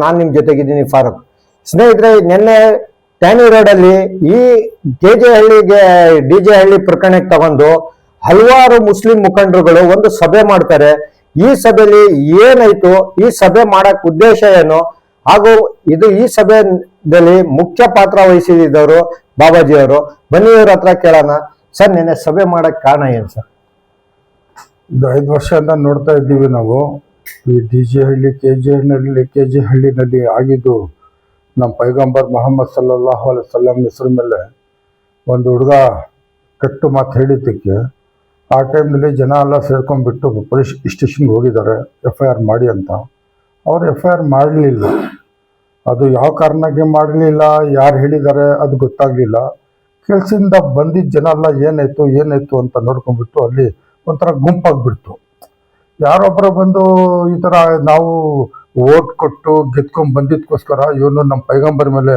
ನಾನು ನಿಮ್ ಜೊತೆಗಿದ್ದೀನಿ ಫಾರೂಕ್. ಸ್ನೇಹಿತರೆ, ನಿನ್ನೆ ಟ್ಯಾನಿ ರೋಡ್ ಅಲ್ಲಿ ಈ ಡಿಜೆ ಹಳ್ಳಿ ಪ್ರಕರಣಕ್ಕೆ ತಗೊಂಡು ಹಲವಾರು ಮುಸ್ಲಿಂ ಮುಖಂಡರುಗಳು ಒಂದು ಸಭೆ ಮಾಡ್ತಾರೆ. ಈ ಸಭೆಯಲ್ಲಿ ಏನಾಯ್ತು, ಈ ಸಭೆ ಮಾಡಕ್ ಉದ್ದೇಶ ಏನು, ಹಾಗೂ ಈ ಸಭೆಯಲ್ಲಿ ಮುಖ್ಯ ಪಾತ್ರ ವಹಿಸಿದವರು ಬಾಬಾಜಿ ಅವರು. ಬನ್ನಿ ಇವ್ರ ಹತ್ರ ಕೇಳೋಣ. ಸರ್, ನಿನ್ನೆ ಸಭೆ ಮಾಡಕ್ ಕಾರಣ ಏನು ಸರ್? ಇದು 5 ವರ್ಷದಿಂದ ನೋಡ್ತಾ ಇದ್ದೀವಿ ನಾವು. ಈ ಡಿಜೆ ಹಳ್ಳಿ ಕೆಜೆ ಹಳ್ಳಿನಲ್ಲಿ ಆಗಿದ್ದು ನಮ್ಮ ಪೈಗಂಬರ್ ಮೊಹಮ್ಮದ್ ಸಲ್ಲಲ್ಲಾಹು ಅಲೈಹಿ ವಸಲ್ಲಂ ಹೆಸರು ಮೇಲೆ ಒಂದು ಹುಡುಗ ಕೆಟ್ಟು ಮಾತು ಹೇಳಿದ್ದಕ್ಕೆ ಆ ಟೈಮ್ನಲ್ಲಿ ಜನ ಎಲ್ಲ ಸೇರ್ಕೊಂಡ್ಬಿಟ್ಟು ಪೊಲೀಸ್ ಸ್ಟೇಷನ್ಗೆ ಹೋಗಿದ್ದಾರೆ FIR ಮಾಡಿ ಅಂತ. ಅವರು FIR ಮಾಡಲಿಲ್ಲ. ಅದು ಯಾವ ಕಾರಣಕ್ಕೆ ಮಾಡಲಿಲ್ಲ, ಯಾರು ಹೇಳಿದ್ದಾರೆ ಅದು ಗೊತ್ತಾಗಲಿಲ್ಲ. ಕೆಲಸದಿಂದ ಬಂದಿದ್ದ ಜನ ಎಲ್ಲ ಏನಾಯ್ತು ಅಂತ ನೋಡ್ಕೊಂಡ್ಬಿಟ್ಟು ಅಲ್ಲಿ ಒಂಥರ ಗುಂಪಾಗ್ಬಿಡ್ತು. ಯಾರೊಬ್ಬರು ಬಂದು ಈ ಥರ ನಾವು ಓಟ್ ಕೊಟ್ಟು ಗೆದ್ಕೊಂಡು ಬಂದಿದ್ದಕ್ಕೋಸ್ಕರ ಇವನು ನಮ್ಮ ಪೈಗಂಬರ್ ಮೇಲೆ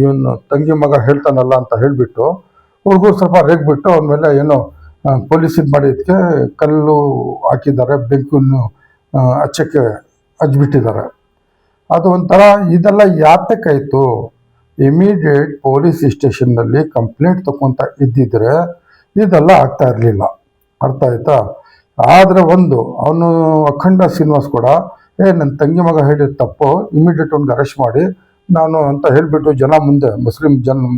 ಇವನು ತಂಗಿ ಮಗ ಹೇಳ್ತಾನಲ್ಲ ಅಂತ ಹೇಳಿಬಿಟ್ಟು ಹುಡುಗರು ಸ್ವಲ್ಪ ರೇಗ್ಬಿಟ್ಟು ಅವನ ಮೇಲೆ ಏನೋ ಪೊಲೀಸ್ ಇದು ಮಾಡಿದ್ದಕ್ಕೆ ಕಲ್ಲು ಹಾಕಿದ್ದಾರೆ, ಬೆಂಕಿಯನ್ನು ಹಚ್ಚಕ್ಕೆ ಹಚ್ಬಿಟ್ಟಿದ್ದಾರೆ. ಅದು ಒಂಥರ ಇದೆಲ್ಲ ಯಾತಕ್ಕಾಯಿತು? ಇಮಿಡಿಯೇಟ್ ಪೊಲೀಸ್ ಸ್ಟೇಷನ್ನಲ್ಲಿ ಕಂಪ್ಲೇಂಟ್ ತಗೊಂತ ಇದ್ದಿದ್ರೆ ಇದೆಲ್ಲ ಆಗ್ತಾ ಇರಲಿಲ್ಲ. ಅರ್ಥ ಆಯ್ತಾ? ಆದರೆ ಅವನು ಅಖಂಡ ಶ್ರೀನಿವಾಸ್ ಕೂಡ ನನ್ನ ತಂಗಿ ಮಗ ಹೇಳಿದ ತಪ್ಪು, ಇಮಿಡಿಯೇಟ್ ಅವ್ನಿಗೆ ಅರೆಸ್ಟ್ ಮಾಡಿ ನಾನು ಅಂತ ಹೇಳಿಬಿಟ್ಟು ಜನ ಮುಂದೆ, ಮುಸ್ಲಿಂ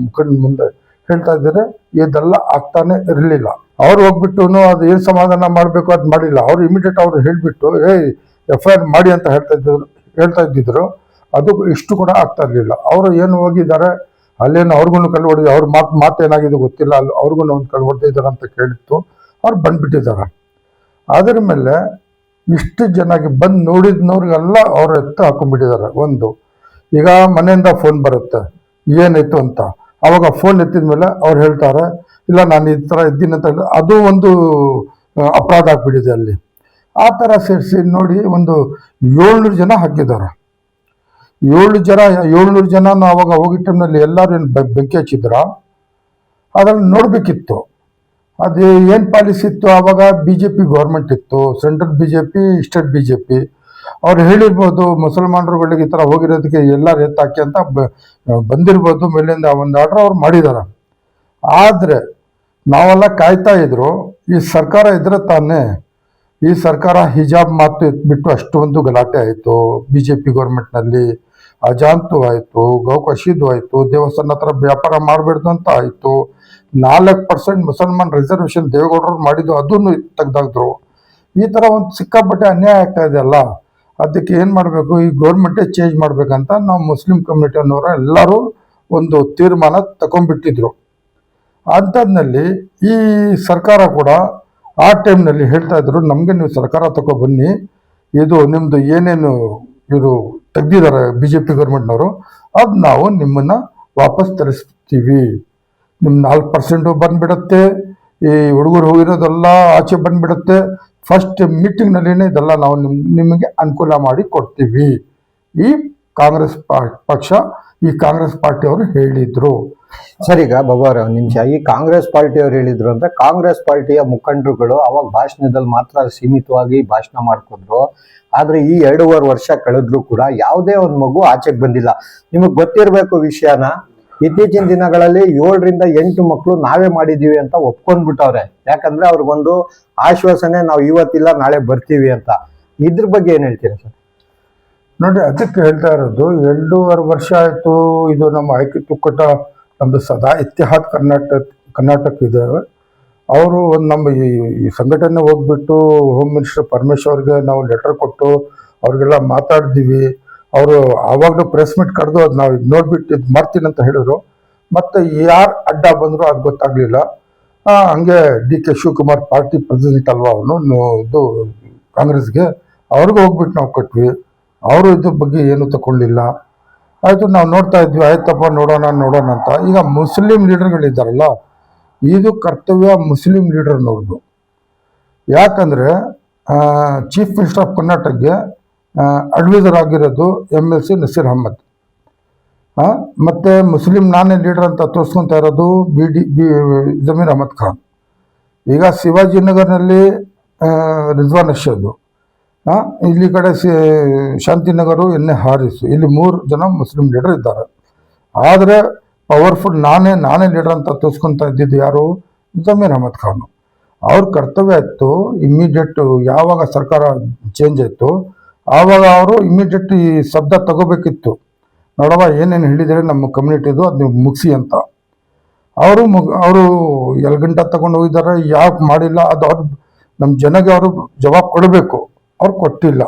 ಮುಖಂಡ ಮುಂದೆ ಹೇಳ್ತಾ ಇದ್ದಾರೆ. ಇದೆಲ್ಲ ಆಗ್ತಾನೆ ಇರಲಿಲ್ಲ. ಅವ್ರು ಹೋಗ್ಬಿಟ್ಟು ಅದು ಏನು ಸಮಾಧಾನ ಮಾಡಬೇಕು ಅದು ಮಾಡಿಲ್ಲ. ಅವ್ರು ಇಮಿಡಿಯೇಟ್ ಅವ್ರು ಹೇಳಿಬಿಟ್ಟು FIR ಮಾಡಿ ಅಂತ ಹೇಳ್ತಾ ಇದ್ದಿದ್ರು. ಅದು ಇಷ್ಟು ಕೂಡ ಆಗ್ತಾ ಇರಲಿಲ್ಲ. ಅವರು ಏನು ಹೋಗಿದ್ದಾರೆ ಅಲ್ಲೇನು ಅವ್ರಿಗೂ ಕಲ್ಲು ಹೊಡೆದು ಅವ್ರ ಮಾತು ಏನಾಗಿದೆ ಗೊತ್ತಿಲ್ಲ, ಅಲ್ಲಿ ಅವ್ರಿಗೂ ಒಂದು ಕಲ್ಲು ಹೊಡೆದಿದ್ದಾರೆ ಅಂತ ಕೇಳಿತ್ತು. ಅವ್ರು ಬಂದ್ಬಿಟ್ಟಿದ್ದಾರೆ. ಅದರ ಮೇಲೆ ಇಷ್ಟು ಜನಕ್ಕೆ ಬಂದು ನೋಡಿದ್ನವ್ರಿಗೆಲ್ಲ ಅವ್ರ ಹಾಕೊಂಡ್ಬಿಟ್ಟಿದ್ದಾರೆ. ಈಗ ಮನೆಯಿಂದ ಫೋನ್ ಬರುತ್ತೆ ಏನಾಯ್ತು ಅಂತ. ಅವಾಗ ಫೋನ್ ಎತ್ತಿದ ಮೇಲೆ ಅವ್ರು ಹೇಳ್ತಾರೆ ಇಲ್ಲ ನಾನು ಈ ಥರ ಇದ್ದೀನಿ ಅಂತ ಹೇಳಿ ಅದು ಒಂದು ಅಪರಾಧ ಆಗ್ಬಿಟ್ಟಿದೆ ಅಲ್ಲಿ. ಆ ಥರ ಸೇರಿಸಿ ನೋಡಿ 700 ಜನ ಹಾಕಿದ್ದಾರೆ. 700 ಜನ ಅವಾಗ ಹೋಗಿ ಟೈಮ್ನಲ್ಲಿ ಎಲ್ಲರೂ ಏನು ಬೆಂಕಿ ಹಚ್ಚಿದ್ರ? ಅದನ್ನು ನೋಡಬೇಕಿತ್ತು. ಅದು ಏನು ಪಾಲಿಸಿ ಇತ್ತು ಆವಾಗ? BJP ಗೌರ್ಮೆಂಟ್ ಇತ್ತು, ಸೆಂಟ್ರಲ್ BJP, ಸ್ಟೇಟ್ BJP. ಅವ್ರು ಹೇಳಿರ್ಬೋದು ಮುಸಲ್ಮಾನರುಗಳಿಗೆ ಈ ಥರ ಹೋಗಿರೋದಕ್ಕೆ ಎಲ್ಲರೂ ಎತ್ತಾಕಿ ಅಂತ ಬಂದಿರ್ಬೋದು ಮೇಲಿಂದ ಒಂದು ಆರ್ಡರ್ ಅವ್ರು ಮಾಡಿದ್ದಾರೆ. ಆದರೆ ನಾವೆಲ್ಲ ಕಾಯ್ತಾ ಇದ್ರು ಈ ಸರ್ಕಾರ ಇದ್ರೆ ತಾನೇ. ಈ ಸರ್ಕಾರ ಹಿಜಾಬ್ ಮಾತು ಎತ್ಬಿಟ್ಟು ಅಷ್ಟೊಂದು ಗಲಾಟೆ ಆಯಿತು. BJP ಗೌರ್ಮೆಂಟ್ನಲ್ಲಿ ಅಜಾಂತು ಆಯಿತು, ಗೌಕಶಿದು ಆಯಿತು, ದೇವಸ್ಥಾನ ಹತ್ರ ವ್ಯಾಪಾರ ಮಾಡಬೇಡ್ದು ಅಂತ ಆಯಿತು. 4% ಮುಸಲ್ಮಾನ್ ರಿಸರ್ವೇಷನ್ ದೇವೇಗೌಡರು ಮಾಡಿದ್ದು ಅದನ್ನು ತೆಗೆದಾಕ್ದ್ರು. ಈ ಥರ ಒಂದು ಸಿಕ್ಕಾಪಟ್ಟೆ ಅನ್ಯಾಯ ಆಗ್ತಾ ಇದೆಯಲ್ಲ. ಅದಕ್ಕೆ ಏನು ಮಾಡಬೇಕು? ಈ ಗೌರ್ಮೆಂಟೇ ಚೇಂಜ್ ಮಾಡಬೇಕಂತ ನಾವು ಮುಸ್ಲಿಂ ಕಮ್ಯುನಿಟಿಯನ್ನವರ ಎಲ್ಲರೂ ಒಂದು ತೀರ್ಮಾನ ತಗೊಂಡ್ಬಿಟ್ಟಿದ್ರು. ಅಂಥದ್ನಲ್ಲಿ ಈ ಸರ್ಕಾರ ಕೂಡ ಆ ಟೈಮ್ನಲ್ಲಿ ಹೇಳ್ತಾ ಇದ್ರು ನಮಗೆ ನೀವು ಸರ್ಕಾರ ತಗೊಬನ್ನಿ, ಇದು ನಿಮ್ಮದು ಏನೇನು ಇವರು ತೆಗ್ದಿದ್ದಾರೆ BJP ಗೌರ್ಮೆಂಟ್ನವರು ಅದು ನಾವು ನಿಮ್ಮನ್ನು ವಾಪಸ್ ತರಿಸ್ತೀವಿ. ನಿಮ್ಮ 4% ಬಂದ್ಬಿಡುತ್ತೆ, ಈ ಹುಡುಗರು ಹೋಗಿರೋದೆಲ್ಲ ಆಚೆ ಬಂದ್ಬಿಡುತ್ತೆ. ಫಸ್ಟ್ ಮೀಟಿಂಗ್ನಲ್ಲಿನೇ ಇದೆಲ್ಲ ನಾವು ನಿಮಗೆ ಅನುಕೂಲ ಮಾಡಿ ಕೊಡ್ತೀವಿ. ಈ ಕಾಂಗ್ರೆಸ್ ಪಾರ್ಟಿಯವರು ಹೇಳಿದ್ರು. ಸರ್, ಈಗ ಬಾಬಾ ಒಂದು ನಿಮಿಷ, ಈ ಕಾಂಗ್ರೆಸ್ ಪಾರ್ಟಿಯವರು ಹೇಳಿದ್ರು ಅಂದ್ರೆ ಕಾಂಗ್ರೆಸ್ ಪಾರ್ಟಿಯ ಮುಖಂಡರುಗಳು ಅವಾಗ ಭಾಷಣದಲ್ಲಿ ಮಾತ್ರ ಸೀಮಿತವಾಗಿ ಭಾಷಣ ಮಾಡ್ಕೊಂಡ್ರು. ಆದ್ರೆ ಈ 2.5 ವರ್ಷ ಕಳೆದ್ರು ಕೂಡ ಯಾವುದೇ ಒಂದು ಮಗು ಆಚೆಗೆ ಬಂದಿಲ್ಲ. ನಿಮಗ್ ಗೊತ್ತಿರ್ಬೇಕು ವಿಷಯನ, ಇತ್ತೀಚಿನ ದಿನಗಳಲ್ಲಿ 7 ರಿಂದ 8 ಮಕ್ಕಳು ನಾವೇ ಮಾಡಿದೀವಿ ಅಂತ ಒಪ್ಕೊಂಡ್ಬಿಟ್ಟವ್ರೆ. ಯಾಕಂದ್ರೆ ಅವ್ರಿಗೊಂದು ಆಶ್ವಾಸನೆ, ನಾವು ಇವತ್ತಿಲ್ಲ ನಾಳೆ ಬರ್ತೀವಿ ಅಂತ. ಇದ್ರ ಬಗ್ಗೆ ಏನ್ ಹೇಳ್ತೀರಾ ಸರ್? ನೋಡಿ, ಅದಕ್ಕೆ ಹೇಳ್ತಾ ಇರೋದು 2.5 ವರ್ಷ ಆಯ್ತು. ಇದು ನಮ್ಮ ಆಯ್ಕೆ ತುಕ್ಕಟ ನಮ್ದು ಸದಾ ಇತಿಹಾದ್ ಕರ್ನಾಟಕ ಇದೆ. ಅವರು ಒಂದು ನಮ್ಮ ಈ ಸಂಘಟನೆ ಹೋಗ್ಬಿಟ್ಟು ಹೋಮ್ ಮಿನಿಸ್ಟರ್ ಪರಮೇಶ್ವರ್ಗೆ ನಾವು ಲೆಟರ್ ಕೊಟ್ಟು ಅವ್ರಿಗೆಲ್ಲ ಮಾತಾಡಿದೀವಿ. ಅವರು ಆವಾಗಲೂ ಪ್ರೆಸ್ ಮೀಟ್ ಕರೆದು ಅದು ನಾವು ನೋಡ್ಬಿಟ್ಟು ಇದು ಮಾಡ್ತೀನಿ ಅಂತ ಹೇಳಿದ್ರು. ಮತ್ತೆ ಯಾರು ಅಡ್ಡ ಬಂದ್ರು ಅದು ಗೊತ್ತಾಗ್ಲಿಲ್ಲ. ಹಂಗೆ DK ಶಿವಕುಮಾರ್ ಪಾರ್ಟಿ ಪ್ರೆಸಿಡೆಂಟ್ ಅಲ್ವಾ ಅವನು, ಇದು ಕಾಂಗ್ರೆಸ್ಗೆ, ಅವ್ರಿಗೂ ಹೋಗ್ಬಿಟ್ಟು ನಾವು ಕೊಟ್ವಿ. ಅವರು ಇದ್ರ ಬಗ್ಗೆ ಏನು ತಗೊಳ್ಳಿಲ್ಲ. ಆಯಿತು, ನಾವು ನೋಡ್ತಾ ಇದ್ವಿ, ಆಯ್ತಪ್ಪ ನೋಡೋಣ ಅಂತ. ಈಗ ಮುಸ್ಲಿಂ ಲೀಡರ್ಗಳಿದ್ದಾರಲ್ಲ, ಇದು ಕರ್ತವ್ಯ ಮುಸ್ಲಿಂ ಲೀಡರ್ನವ್ರದ್ದು. ಯಾಕಂದರೆ ಚೀಫ್ ಮಿನಿಸ್ಟರ್ ಆಫ್ ಕರ್ನಾಟಕಗೆ ಅಡ್ವೈಸರ್ ಆಗಿರೋದು MLC ನಸೀರ್ ಅಹಮದ್. ಮತ್ತು ಮುಸ್ಲಿಂ ನಾನೇ ಲೀಡರ್ ಅಂತ ತೋರಿಸ್ಕೊತಾ ಇರೋದು ಜಮೀರ್ ಅಹಮದ್ ಖಾನ್. ಈಗ ಶಿವಾಜಿನಗರ್ನಲ್ಲಿ ರಿಜ್ವಾನ್ ಅರ್ಷದ್, ಇಲ್ಲಿ ಕಡೆ ಶಾಂತಿನಗರು ಎನ್ ಎ ಹಾರಿಸ್, ಇಲ್ಲಿ 3 ಜನ ಮುಸ್ಲಿಂ ಲೀಡರ್ ಇದ್ದಾರೆ. ಆದರೆ ಪವರ್ಫುಲ್ ನಾನೇ ಲೀಡರ್ ಅಂತ ತೋರಿಸ್ಕೊತಾ ಇದ್ದಿದ್ದು ಯಾರು? ಜಮೀರ್ ಅಹಮದ್ ಖಾನ್. ಅವ್ರ ಕರ್ತವ್ಯ ಇತ್ತು ಇಮ್ಮಿಡಿಯೇಟ್, ಯಾವಾಗ ಸರ್ಕಾರ ಚೇಂಜ್ ಆಯಿತು ಆವಾಗ ಅವರು ಇಮ್ಮಿಡಿಯೇಟ್ ಈ ಶಬ್ದ ತಗೋಬೇಕಿತ್ತು. ನೋಡವ ಏನೇನು ಹೇಳಿದರೆ ನಮ್ಮ ಕಮ್ಯುನಿಟಿದು ಅದು ನೀವು ಮುಗಿಸಿ ಅಂತ. ಅವರು ಎಲ್ಗಂಟ ತಗೊಂಡು ಹೋಗಿದ್ದಾರೆ, ಯಾಕೆ ಮಾಡಿಲ್ಲ, ಅದು ಅವ್ರು ನಮ್ಮ ಜನಗೆ ಅವರು ಜವಾಬ್ ಕೊಡಬೇಕು. ಅವ್ರು ಕೊಟ್ಟಿಲ್ಲ.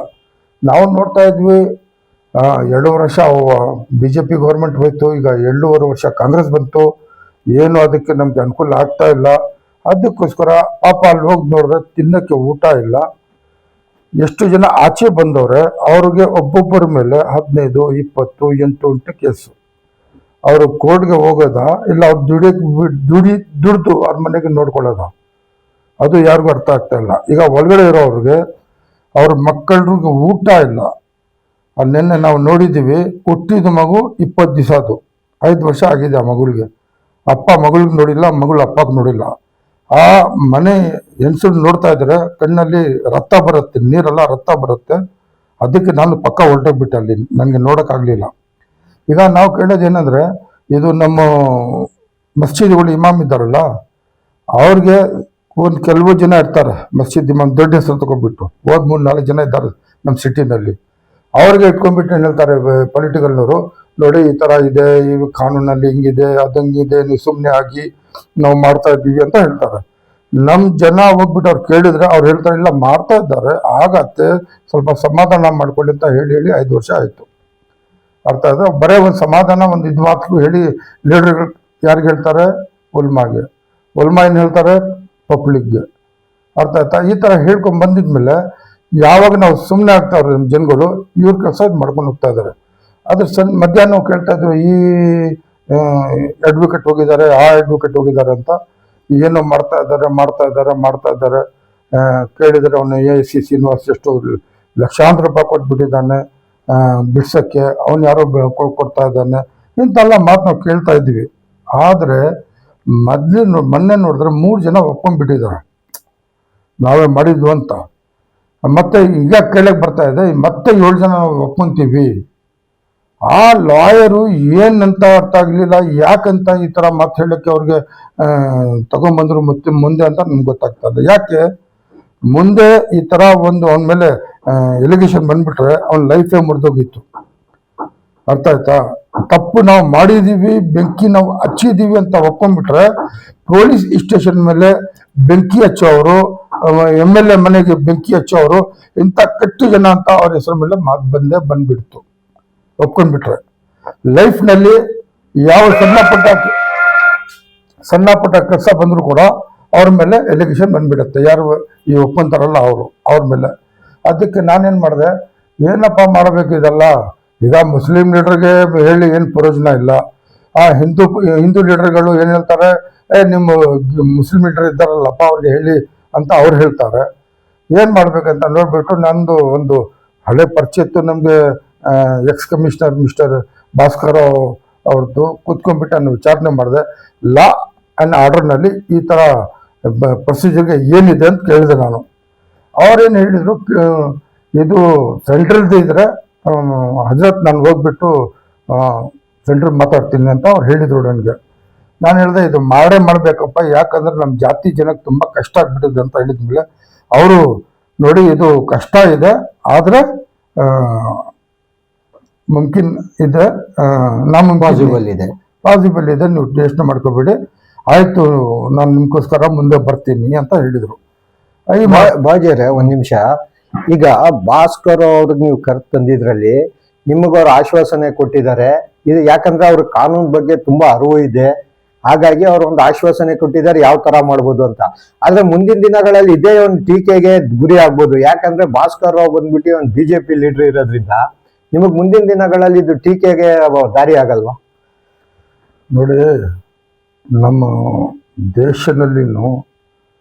ನಾವು ನೋಡ್ತಾ ಇದ್ವಿ 2 ವರ್ಷ BJP ಗೌರ್ಮೆಂಟ್ ಹೋಯ್ತು, ಈಗ 2.5 ವರ್ಷ ಕಾಂಗ್ರೆಸ್ ಬಂತು, ಏನು ಅದಕ್ಕೆ ನಮ್ಗೆ ಅನುಕೂಲ ಆಗ್ತಾ ಇಲ್ಲ. ಅದಕ್ಕೋಸ್ಕರ ಪಾಪ ಅಲ್ಲಿ ಹೋಗಿ ನೋಡಿದ್ರೆ ತಿನ್ನಕ್ಕೆ ಊಟ ಇಲ್ಲ. ಎಷ್ಟು ಜನ ಆಚೆ ಬಂದವ್ರೆ ಅವ್ರಿಗೆ ಒಬ್ಬೊಬ್ಬರ ಮೇಲೆ 15, 20, 8 ಕೇಸು. ಅವರು ಕೋರ್ಟ್ಗೆ ಹೋಗೋದ ಇಲ್ಲ ಅವ್ರು ದುಡ್ದು ಅವ್ರ ಮನೆಗೆ ನೋಡ್ಕೊಳ್ಳೋದ, ಅದು ಯಾರಿಗೂ ಅರ್ಥ ಆಗ್ತಾ ಇಲ್ಲ. ಈಗ ಒಳಗಡೆ ಇರೋವ್ರಿಗೆ ಅವ್ರ ಮಕ್ಕಳಿಗೆ ಊಟ ಇಲ್ಲ. ನಿನ್ನೆ ನಾವು ನೋಡಿದ್ದೀವಿ, ಹುಟ್ಟಿದ ಮಗು 20 ದಿವಸ, ಅದು 5 ವರ್ಷ ಆಗಿದೆ ಆ ಮಗುಳಿಗೆ. ಅಪ್ಪ ಮಗಳಿಗೆ ನೋಡಿಲ್ಲ, ಮಗಳು ಅಪ್ಪಗೆ ನೋಡಿಲ್ಲ. ಆ ಮನೆ ಹೆಂಗಸರು ನೋಡ್ತಾ ಇದ್ರೆ ಕಣ್ಣಲ್ಲಿ ರಕ್ತ ಬರುತ್ತೆ, ನೀರೆಲ್ಲ ರಕ್ತ ಬರುತ್ತೆ. ಅದಕ್ಕೆ ನಾನು ಪಕ್ಕ ಹೊರಟೋಗ್ಬಿಟ್ಟೆ, ಅಲ್ಲಿ ನನಗೆ ನೋಡೋಕ್ಕಾಗಲಿಲ್ಲ. ಈಗ ನಾವು ಕೇಳೋದು ಏನಂದರೆ, ಇದು ನಮ್ಮ ಮಸ್ಜಿದ್ಗಳು ಇಮಾಮ್ ಇದ್ದಾರಲ್ಲ, ಅವ್ರಿಗೆ ಒಂದು ಕೆಲವು ಜನ ಇರ್ತಾರೆ ಮಸ್ಜಿದ್ ಇಮಾಮ್, ದೊಡ್ಡ ಹೆಸರು ತಗೊಂಡ್ಬಿಟ್ಟು 3-4 ಜನ ಇದ್ದಾರೆ ನಮ್ಮ ಸಿಟಿನಲ್ಲಿ. ಅವ್ರಿಗೆ ಇಟ್ಕೊಂಡ್ಬಿಟ್ಟು ಏನು ಹೇಳ್ತಾರೆ ಪೊಲಿಟಿಕಲ್ನವರು, ನೋಡಿ ಈ ಥರ ಇದೆ, ಈ ಕಾನೂನಲ್ಲಿ ಹಿಂಗಿದೆ, ಅದಂಗಿದೆ, ನೀವು ಸುಮ್ಮನೆ ಆಗಿ ನಾವು ಮಾಡ್ತಾ ಇದ್ದೀವಿ ಅಂತ ಹೇಳ್ತಾರೆ. ನಮ್ಮ ಜನ ಹೋಗ್ಬಿಟ್ಟು ಅವ್ರು ಕೇಳಿದ್ರೆ ಅವ್ರು ಹೇಳ್ತಾರೆ, ಇಲ್ಲ ಮಾಡ್ತಾ ಇದ್ದಾರೆ, ಆಗತ್ತೆ, ಸ್ವಲ್ಪ ಸಮಾಧಾನ ಮಾಡ್ಕೊಳ್ಳಿ ಅಂತ ಹೇಳಿ 5 ವರ್ಷ ಆಯಿತು. ಅರ್ಥ ಆಯ್ತು? ಬರೀ ಒಂದು ಸಮಾಧಾನ, ಒಂದು ಇದು ಮಾತು ಹೇಳಿ ಲೀಡರ್ಗಳು ಯಾರಿಗೆ ಹೇಳ್ತಾರೆ? ಉಲ್ಮಾಗೆ. ಉಲ್ಮಾ ಏನು ಹೇಳ್ತಾರೆ? ಪಬ್ಲಿಕ್ಗೆ. ಅರ್ಥ ಆಯ್ತಾ? ಈ ಥರ ಹೇಳ್ಕೊಂಡು ಬಂದಿದ್ಮೇಲೆ ಯಾವಾಗ ನಾವು ಸುಮ್ಮನೆ ಆಗ್ತಾವ್ರೆ ನಮ್ಮ ಜನಗಳು, ಇವ್ರ ಕೆಲಸ ಮಾಡ್ಕೊಂಡು ಹೋಗ್ತಾ ಇದ್ದಾರೆ. ಅದ್ರ ಮಧ್ಯಾಹ್ನ ನಾವು ಕೇಳ್ತಾ ಇದ್ವಿ, ಈ ಅಡ್ವೊಕೇಟ್ ಹೋಗಿದ್ದಾರೆ, ಆ ಅಡ್ವೊಕೇಟ್ ಹೋಗಿದ್ದಾರೆ ಅಂತ, ಏನೋ ಮಾಡ್ತಾ ಇದ್ದಾರೆ. ಕೇಳಿದರೆ ಅವನು AICC ಯೂನಿವರ್ಸಿಟಿ ಎಷ್ಟು ಲಕ್ಷಾಂತರ ರೂಪಾಯಿ ಕೊಟ್ಬಿಟ್ಟಿದ್ದಾನೆ ಬಿಡ್ಸೋಕ್ಕೆ, ಅವನು ಯಾರೋ ಕೊಡ್ತಾ ಇದ್ದಾನೆ, ಇಂಥೆಲ್ಲ ಮಾತು ನಾವು ಕೇಳ್ತಾ ಇದ್ವಿ. ಆದರೆ ಮೊನ್ನೆ ನೋಡಿದ್ರೆ 3 ಜನ ಒಪ್ಕೊಂಡ್ಬಿಟ್ಟಿದ್ದಾರೆ ನಾವೇ ಮಾಡಿದ್ವು ಅಂತ. ಮತ್ತೆ ಈಗ ಕೇಳಕ್ಕೆ ಬರ್ತಾ ಇದೆ, ಮತ್ತೆ 7 ಜನ ಒಪ್ಕೊಂತೀವಿ. ಆ ಲಾಯರು ಏನಂತ ಅರ್ಥ ಆಗಲಿಲ್ಲ, ಯಾಕಂತ ಈ ಥರ ಮಾತು ಹೇಳೋಕ್ಕೆ ಅವ್ರಿಗೆ ತಗೊಂಬಂದ್ರು ಮುಂದೆ ಅಂತ ನಮ್ಗೆ ಗೊತ್ತಾಗ್ತಾ ಇದೆ. ಯಾಕೆ ಮುಂದೆ ಈ ಥರ ಒಂದು ಅವನ ಮೇಲೆ ಎಲಿಗೇಷನ್ ಬಂದ್ಬಿಟ್ರೆ ಅವನ ಲೈಫೇ ಮುರಿದೋಗಿತ್ತು. ಅರ್ಥ ಆಯ್ತಾ? ತಪ್ಪು ನಾವು ಮಾಡಿದ್ದೀವಿ, ಬೆಂಕಿ ನಾವು ಹಚ್ಚಿದ್ದೀವಿ ಅಂತ ಒಪ್ಕೊಂಡ್ಬಿಟ್ರೆ ಪೊಲೀಸ್ ಸ್ಟೇಷನ್ ಮೇಲೆ ಬೆಂಕಿ ಹಚ್ಚೋರು, MLA ಮನೆಗೆ ಬೆಂಕಿ ಹಚ್ಚೋರು, ಇಂಥ ಕೆಟ್ಟು ಜನ ಅಂತ ಅವ್ರ ಹೆಸರು ಮೇಲೆ ಮಾತು ಬಂದ್ಬಿಡ್ತು ಒಪ್ಕೊಂಡ್ಬಿಟ್ರೆ. ಲೈಫ್ನಲ್ಲಿ ಯಾವ ಸಣ್ಣ ಪುಟ್ಟ ಕೆಲಸ ಬಂದರೂ ಕೂಡ ಅವ್ರ ಮೇಲೆ ಎಲಿಗೇಷನ್ ಬಂದ್ಬಿಡುತ್ತೆ. ಯಾರು ಈ ಒಪ್ಕೊಂತಾರಲ್ಲ ಅವ್ರ ಮೇಲೆ. ಅದಕ್ಕೆ ನಾನೇನು ಮಾಡಿದೆ, ಏನಪ್ಪ ಮಾಡಬೇಕು ಇದೆಲ್ಲ? ಈಗ ಮುಸ್ಲಿಂ ಲೀಡರ್ಗೆ ಹೇಳಿ ಏನು ಪ್ರಯೋಜನ ಇಲ್ಲ. ಆ ಹಿಂದೂ ಲೀಡರ್ಗಳು ಏನು ಹೇಳ್ತಾರೆ, ನಿಮ್ಮ ಮುಸ್ಲಿಂ ಲೀಡರ್ ಇದ್ದಾರಲ್ಲಪ್ಪ ಅವ್ರಿಗೆ ಹೇಳಿ ಅಂತ ಅವ್ರು ಹೇಳ್ತಾರೆ. ಏನು ಮಾಡ್ಬೇಕಂತ ನೋಡ್ಬಿಟ್ಟು ನಂದು ಒಂದು ಹಳೆ ಪರಿಚಯ ಇತ್ತು ನಮಗೆ, ಎಕ್ಸ್ ಕಮಿಷನರ್ ಮಿಸ್ಟರ್ ಭಾಸ್ಕರ್ ಅವ್ರದ್ದು. ಕೂತ್ಕೊಂಡ್ಬಿಟ್ಟು ನಾನು ವಿಚಾರಣೆ ಮಾಡಿದೆ. ಲಾ ಆ್ಯಂಡ್ ಆರ್ಡರ್ನಲ್ಲಿ ಈ ಥರ ಪ್ರೊಸೀಜರ್ಗೆ ಏನಿದೆ ಅಂತ ಕೇಳಿದೆ ನಾನು. ಅವ್ರೇನು ಹೇಳಿದರು, ಇದು ಸೆಂಟ್ರಲ್ದು ಇದ್ರೆ ಹಜರತ್ ನಾನು ಹೋಗ್ಬಿಟ್ಟು ಸೆಂಟ್ರಲ್ ಮಾತಾಡ್ತೀನಿ ಅಂತ ಅವ್ರು ಹೇಳಿದರು ನನಗೆ. ನಾನು ಹೇಳಿದೆ, ಇದು ಮಾಡಬೇಕಪ್ಪ, ಯಾಕಂದ್ರೆ ನಮ್ಮ ಜಾತಿ ಜನಕ್ಕೆ ತುಂಬ ಕಷ್ಟ ಆಗ್ಬಿಟ್ಟಿದೆ ಅಂತ ಹೇಳಿದ್ಮೇಲೆ ಅವರು ನೋಡಿ, ಇದು ಕಷ್ಟ ಇದೆ, ಆದರೆ ಮುಮ್ಕಿನ್ ಇದೆ, ಪಾಸಿಬಲ್ ಇದೆ, ನೀವು ಯೋಚನೆ ಮಾಡ್ಕೋಬೇಡಿ, ಆಯಿತು ನಾನು ನಿಮ್ಗೋಸ್ಕರ ಮುಂದೆ ಬರ್ತೀನಿ ಅಂತ ಹೇಳಿದರು. ಬಾಜಿಯವ್ರೆ, ಒಂದು ನಿಮಿಷ. ಈಗ ಭಾಸ್ಕರ್ ಅವ್ರಿಗೆ ನೀವು ಕರೆದು ತಂದಿದ್ರಲ್ಲಿ ನಿಮಗವ್ರು ಆಶ್ವಾಸನೆ ಕೊಟ್ಟಿದ್ದಾರೆ. ಇದು ಯಾಕಂದ್ರೆ ಅವ್ರ ಕಾನೂನು ಬಗ್ಗೆ ತುಂಬಾ ಅರಿವು ಇದೆ, ಹಾಗಾಗಿ ಅವ್ರು ಒಂದು ಆಶ್ವಾಸನೆ ಕೊಟ್ಟಿದ್ದಾರೆ ಯಾವ ತರ ಮಾಡ್ಬೋದು ಅಂತ. ಆದ್ರೆ ಮುಂದಿನ ದಿನಗಳಲ್ಲಿ ಇದೇ ಒಂದು ಟೀಕೆಗೆ ಗುರಿ ಆಗ್ಬೋದು. ಯಾಕಂದ್ರೆ ಭಾಸ್ಕರ್ ರಾವ್ ಬಂದ್ಬಿಟ್ಟು ಒಂದು BJP ಲೀಡರ್ ಇರೋದ್ರಿಂದ ನಿಮಗ್ ಮುಂದಿನ ದಿನಗಳಲ್ಲಿ ಇದು ಟೀಕೆಗೆ ದಾರಿ ಆಗಲ್ವಾ? ನೋಡಿ, ನಮ್ಮ ದೇಶದಲ್ಲಿನೂ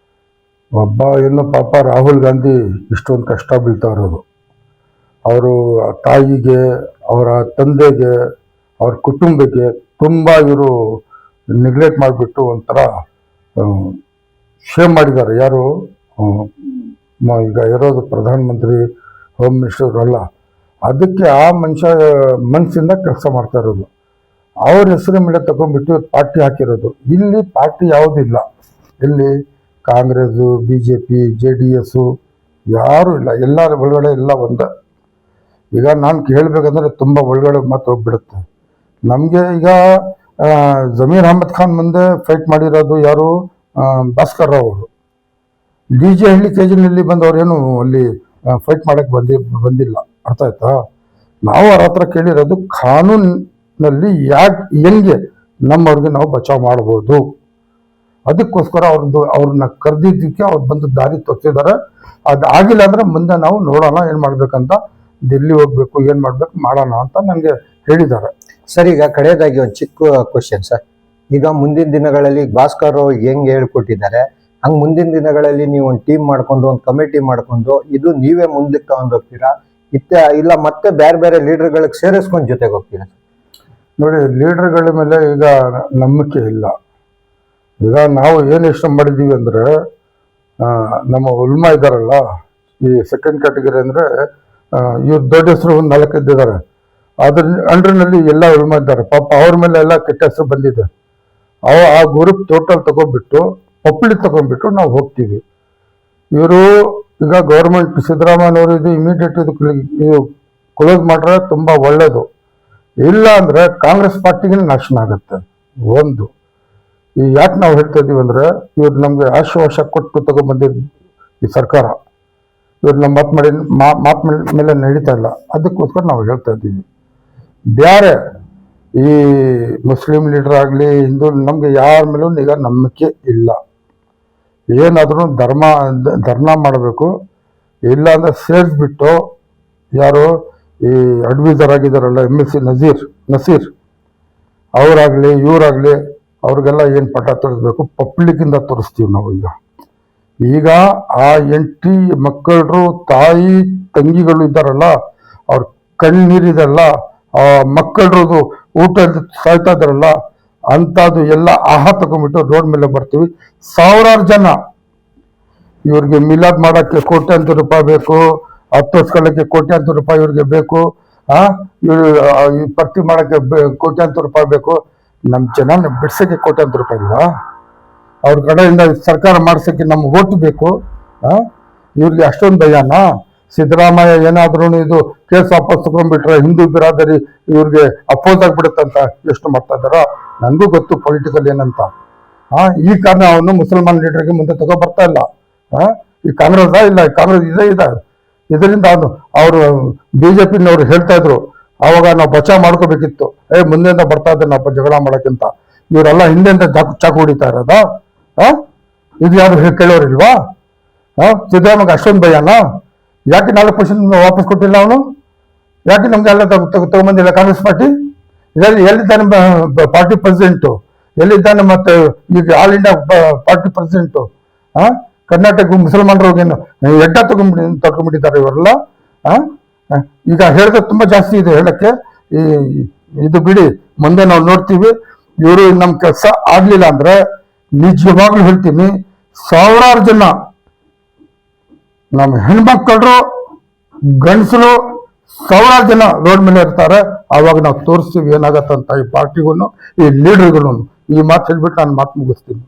ಒಬ್ಬ ಏನೋ ಪಾಪ ರಾಹುಲ್ ಗಾಂಧಿ ಇಷ್ಟೊಂದು ಕಷ್ಟ ಬೀಳ್ತಾ ಇರೋದು. ಅವರು ತಾಯಿಗೆ, ಅವರ ತಂದೆಗೆ, ಅವ್ರ ಕುಟುಂಬಕ್ಕೆ ತುಂಬ ಇವರು ನೆಗ್ಲೆಕ್ಟ್ ಮಾಡಿಬಿಟ್ಟು ಒಂಥರ ಶೇಮ್ ಮಾಡಿದ್ದಾರೆ. ಯಾರು ಈಗ ಇರೋದು ಪ್ರಧಾನಮಂತ್ರಿ ಹೋಮ್ ಮಿನಿಸ್ಟರ್ ಅಲ್ಲ. ಅದಕ್ಕೆ ಆ ಮನುಷ್ಯ ಮನಸ್ಸಿಂದ ಕೆಲಸ ಮಾಡ್ತಾ ಇರೋದು. ಅವ್ರ ಹೆಸರು ಮೇಲೆ ತಗೊಂಡ್ಬಿಟ್ಟು ಪಾರ್ಟಿ ಹಾಕಿರೋದು. ಇಲ್ಲಿ ಪಾರ್ಟಿ ಯಾವುದಿಲ್ಲ. ಇಲ್ಲಿ ಕಾಂಗ್ರೆಸ್ಸು, BJP, JDS ಯಾರೂ ಇಲ್ಲ. ಎಲ್ಲರ ಒಳಗಡೆ ಎಲ್ಲ ಒಂದೇ. ಈಗ ನಾನು ಕೇಳಬೇಕಂದ್ರೆ ತುಂಬ ಒಳಗಡೆ ಮಾತು ಹೋಗ್ಬಿಡುತ್ತೆ. ನಮಗೆ ಈಗ ಜಮೀರ್ ಅಹಮದ್ ಖಾನ್ ಮುಂದೆ ಫೈಟ್ ಮಾಡಿರೋದು ಯಾರು? ಭಾಸ್ಕರ್ ರಾವ್ ಅವರು. DJ ಹಳ್ಳಿ KGನಲ್ಲಿ ಬಂದವರೇನು ಅಲ್ಲಿ ಫೈಟ್ ಮಾಡಕ್ಕೆ ಬಂದಿಲ್ಲ. ಅರ್ಥ ಆಯ್ತಾ? ನಾವು ಅವ್ರ ಹತ್ರ ಕೇಳಿರೋದು ಕಾನೂನಿನಲ್ಲಿ ಹೆಂಗೆ ನಮ್ಮವ್ರಿಗೆ ನಾವು ಬಚಾವ್ ಮಾಡ್ಬೋದು. ಅದಕ್ಕೋಸ್ಕರ ಅವ್ರನ್ನ ಕರೆದಿದ್ದಕ್ಕೆ ಅವ್ರು ಬಂದು ದಾರಿ ತೋರಿಸಿದ್ದಾರೆ. ಅದು ಆಗಿಲ್ಲ ಅಂದ್ರೆ ಮುಂದೆ ನಾವು ನೋಡೋಣ ಏನು ಮಾಡ್ಬೇಕಂತ, ಡೆಲ್ಲಿ ಹೋಗ್ಬೇಕು, ಏನು ಮಾಡ್ಬೇಕು ಮಾಡೋಣ ಅಂತ ನನಗೆ ಹೇಳಿದ್ದಾರೆ. ಸರ್, ಈಗ ಕಡೆಯದಾಗಿ ಒಂದು ಚಿಕ್ಕ ಕ್ವಶನ್ ಸರ್. ಈಗ ಮುಂದಿನ ದಿನಗಳಲ್ಲಿ ಭಾಸ್ಕರ್ ಹೆಂಗ್ ಹೇಳ್ಕೊಟ್ಟಿದ್ದಾರೆ, ಹಂಗ್ ಮುಂದಿನ ದಿನಗಳಲ್ಲಿ ನೀವು ಒಂದು ಟೀಮ್ ಮಾಡ್ಕೊಂಡು ಒಂದು ಕಮಿಟಿ ಮಾಡ್ಕೊಂಡು ಇದು ನೀವೇ ಮುಂದಕ್ಕೆ ತಗೊಂಡು ಹೋಗ್ತೀರಾ, ಇಲ್ಲ ಮತ್ತೆ ಬೇರೆ ಬೇರೆ ಲೀಡರ್ಗಳಿಗೆ ಸೇರಿಸ್ಕೊಂಡು ಜೊತೆಗೆ ಹೋಗ್ತೀರಾ? ನೋಡಿ, ಲೀಡರ್ಗಳ ಮೇಲೆ ಈಗ ನಂಬಿಕೆ ಇಲ್ಲ. ಈಗ ನಾವು ಏನು ಇಷ್ಟ ಮಾಡಿದ್ದೀವಿ ಅಂದರೆ, ನಮ್ಮ ಉಲ್ಮಾ ಇದ್ದಾರಲ್ಲ, ಈ ಸೆಕೆಂಡ್ ಕ್ಯಾಟಗರಿ ಅಂದರೆ ಇವ್ರು ದೊಡ್ಡ ಹೆಸರು ಒಂದು 4 ಇದ್ದಾರೆ. ಅದ್ರ ಅಂಡ್ರಿನಲ್ಲಿ ಎಲ್ಲ ಉಲ್ಮಾ ಇದ್ದಾರೆ. ಪಾಪ ಅವ್ರ ಮೇಲೆ ಎಲ್ಲ ಕೆಟ್ಟ ಹೆಸರು ಬಂದಿದೆ. ಆ ಗ್ರೂಪ್ ಟೋಟಲ್ ತಗೊಂಡ್ಬಿಟ್ಟು ಪಬ್ಲಿಕ್ ತಗೊಂಡ್ಬಿಟ್ಟು ನಾವು ಹೋಗ್ತೀವಿ. ಇವರು ಈಗ ಗೌರ್ಮೆಂಟ್ ಸಿದ್ದರಾಮಯ್ಯನವರು ಇದು ಇಮಿಡಿಯೇಟ್ ಇದು ಕ್ಲೋಸ್ ಮಾಡ್ರೆ ತುಂಬ ಒಳ್ಳೇದು. ಇಲ್ಲ ಅಂದರೆ ಕಾಂಗ್ರೆಸ್ ಪಾರ್ಟಿಗೆ ನಾಶನ ಆಗುತ್ತೆ. ಒಂದು ಈ ಯಾಕೆ ನಾವು ಹೇಳ್ತಾ ಇದ್ದೀವಿ ಅಂದರೆ, ಇವ್ರು ನಮಗೆ ಆಶ್ವಾಸ ಕೊಟ್ಟು ತಗೊಂಡ್ಬಂದಿದ್ದು ಈ ಸರ್ಕಾರ. ಇವ್ರು ನಮ್ಮ ಮಾತು ಮೇಲೆ ನಡೀತಾ ಇಲ್ಲ. ಅದಕ್ಕೋಸ್ಕರ ನಾವು ಹೇಳ್ತಾ ಇದ್ದೀವಿ. ಬೇರೆ ಈ ಮುಸ್ಲಿಂ ಲೀಡರ್ ಆಗಲಿ, ಹಿಂದೂ, ನಮಗೆ ಯಾರ ಮೇಲೂ ಈಗ ನಂಬಿಕೆ ಇಲ್ಲ. ಏನಾದರೂ ಧರ್ನಾ ಮಾಡಬೇಕು. ಇಲ್ಲ ಅಂದರೆ ಸೇರಿಸ್ಬಿಟ್ಟು ಯಾರು ಈ ಅಡ್ವೈಸರ್ ಆಗಿದ್ದಾರಲ್ಲ MSc ನಸೀರ್ ಅವರಾಗಲಿ ಇವರಾಗಲಿ ಅವ್ರಿಗೆಲ್ಲ ಏನು ಪಟ ತೋರಿಸ್ಬೇಕು, ಪಬ್ಲಿಕ್ಕಿಂದ ತೋರಿಸ್ತೀವಿ ನಾವು. ಈಗ ಆ 8 ಮಕ್ಕಳು ತಾಯಿ ತಂಗಿಗಳು ಇದ್ದಾರಲ್ಲ, ಅವ್ರ ಕಣ್ಣೀರಿದಲ್ಲ, ಆ ಮಕ್ಕಳದು ಊಟ ಸಾಯ್ತಾ ಇದ್ದಾರಲ್ಲ, ಅಂಥದ್ದು ಎಲ್ಲ ತಗೊಂಡ್ಬಿಟ್ಟು ರೋಡ್ ಮೇಲೆ ಬರ್ತೀವಿ. ಸಾವಿರಾರು ಜನ ಇವ್ರಿಗೆ ಮಿಲಾದ್ ಮಾಡೋಕ್ಕೆ ಕೋಟ್ಯಾಂತರ ರೂಪಾಯಿ ಬೇಕು, ಹತ್ತೋಸ್ಕೊಳ್ಳೋಕ್ಕೆ ಕೋಟ್ಯಾಂತರ ರೂಪಾಯಿ ಇವ್ರಿಗೆ ಬೇಕು, ಇವ್ರು ಭರ್ತಿ ಮಾಡೋಕ್ಕೆ ಕೋಟ್ಯಾಂತರ ರೂಪಾಯಿ ಬೇಕು. ನಮ್ಮ ಜನ ಬಿಡ್ಸೋಕ್ಕೆ ಕೋಟ್ಯಾಂತರ ರೂಪಾಯಿ ಇಲ್ವಾ? ಅವ್ರ ಕಡೆಯಿಂದ ಸರ್ಕಾರ ಮಾಡ್ಸೋಕ್ಕೆ ನಮ್ಗೆ ಓಟ್ ಬೇಕು. ಇವ್ರಿಗೆ ಅಷ್ಟೊಂದು ಭಯನಾ? ಸಿದ್ದರಾಮಯ್ಯ ಏನಾದ್ರೂ ಇದು ಕೇಸ್ ವಾಪಸ್ ತಗೊಂಡ್ಬಿಟ್ರೆ ಹಿಂದೂ ಬಿರಾದರಿ ಇವ್ರಿಗೆ ಅಪೋಸ್ ಆಗ್ಬಿಡುತ್ತಂತ ಯೋಚನೆ ಮಾಡ್ತಾ ಇದ್ದಾರ. ನನಗೂ ಗೊತ್ತು ಪೊಲಿಟಿಕಲ್ ಏನಂತ. ಈ ಕಾರಣ ಅವನು ಮುಸಲ್ಮಾನ್ ಲೀಡರ್ಗೆ ಮುಂದೆ ತಗೋ ಬರ್ತಾ ಇಲ್ಲ. ಈ ಕಾಂಗ್ರೆಸ್ ಇಲ್ಲ, ಕಾಂಗ್ರೆಸ್ ಇದೆ. ಇದರಿಂದ ಅವರು BJPನವ್ರು ಹೇಳ್ತಾ ಇದ್ರು, ಅವಾಗ ನಾವು ಬಚಾವ್ ಮಾಡ್ಕೋಬೇಕಿತ್ತು. ಮುಂದೆಯಿಂದ ಬರ್ತಾ ಇದ್ದೆ ನಾವು ಜಗಳ ಮಾಡೋಕ್ಕಿಂತ. ಇವರೆಲ್ಲ ಹಿಂದೆಯಿಂದ ಚಾಕು ಹೊಡಿತಾ ಇರೋದಾ? ಇದು ಯಾರು ಕೇಳೋರಿಲ್ವಾ? ಸಿದ್ದರಾಮಯ್ಯ ಅಷ್ಟೊಂದು ಭಯನಾ? ಯಾಕೆ 4% ವಾಪಸ್ ಕೊಟ್ಟಿಲ್ಲ ಅವನು? ಯಾಕೆ ನಮ್ಗೆ ಎಲ್ಲ ತಗೊಂಬಂದಿಲ್ಲ ಕಾಂಗ್ರೆಸ್ ಪಾರ್ಟಿ? ಎಲ್ಲಿದ್ದಾನೆ ಪಾರ್ಟಿ ಪ್ರೆಸಿಡೆಂಟು? ಎಲ್ಲಿದ್ದಾನೆ ಮತ್ತೆ ಈಗ all India party president? Karnataka ಮುಸಲ್ಮಾನರಿಗೇನು ಎಡ್ಡ ತಗೊಂಡ್ಬಿಟ್ಟಿದ್ದಾರೆ ಇವರೆಲ್ಲ. ಈಗ ಹೇಳಿದ್ರೆ ತುಂಬಾ ಜಾಸ್ತಿ ಇದೆ ಹೇಳಕ್ಕೆ. ಇದು ಬಿಡಿ, ಮುಂದೆ ನಾವು ನೋಡ್ತೀವಿ. ಇವರು ನಮ್ಮ ಕೆಲಸ ಆಗ್ಲಿಲ್ಲ ಅಂದ್ರೆ ನಿಜವಾಗ್ಲೂ ಹೇಳ್ತೀನಿ, ಸಾವಿರಾರು ಜನ ನಮ್ಮ ಹೆಣ್ಮಕ್ಕಳು ಗಂಡಸರು ಸಾವಿರಾರು ಜನ ರೋಡ್ ಮೇಲೆ ಇರ್ತಾರೆ. ಆವಾಗ ನಾವು ತೋರಿಸ್ತೀವಿ ಏನಾಗತ್ತಂತ ಈ ಪಾರ್ಟಿಗೂ ಈ ಲೀಡರ್ಗೂ. ಈ ಮಾತು ಹೇಳ್ಬಿಟ್ಟು ನಾನು ಮಾತು ಮುಗಿಸ್ತೀನಿ.